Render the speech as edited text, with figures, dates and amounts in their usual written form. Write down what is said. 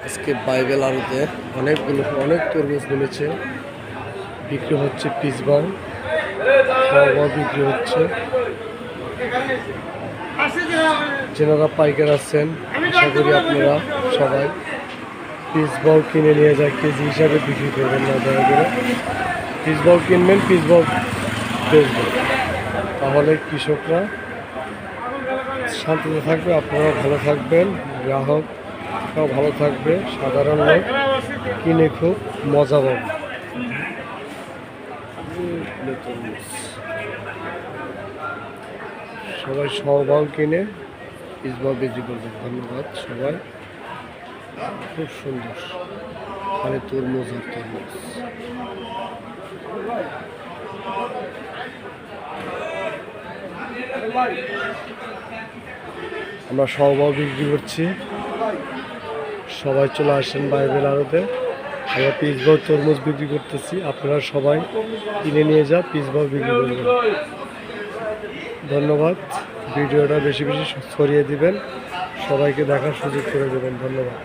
আজকে বাইবেল আড়তে অনেক তরমুজ নেমেছে, বিক্রি হচ্ছে পিসবাও, খাওয়া বিক্রি হচ্ছে। যেনারা পাইকার আছেন আশা করি আপনারা সবাই পিসবাও কিনে নিয়ে যায়, কেজি হিসাবে বিক্রি করবেন না, দয়া করে পিসবাও কিনবেন, পিসবাও বেচবেন, তাহলে কৃষকরা শান্তিতে থাকবে, আপনারাও ভালো থাকবেন, গ্রাহকরাও ভালো থাকবে, সাধারণ লোক কিনে খুব মজা পাবে। সবাই সহভাগ কিনে পিসবাও বিক্রি করবেন। ধন্যবাদ সবাই। খুব সুন্দর, খালি তরমুজ আর তরমুজ। আমরা সহভাগ বিক্রি করছি, সবাই চলে আসেন বাইবেল আড়তে। আমরা পিসবাও তরমুজ বিক্রি করতেছি, আপনারা সবাই কিনে নিয়ে যা পিসবাও বিক্রি করবেন। ধন্যবাদ। ভিডিওটা বেশি বেশি ছড়িয়ে দিবেন, সবাইকে দেখার সুযোগ করে দেবেন। ধন্যবাদ।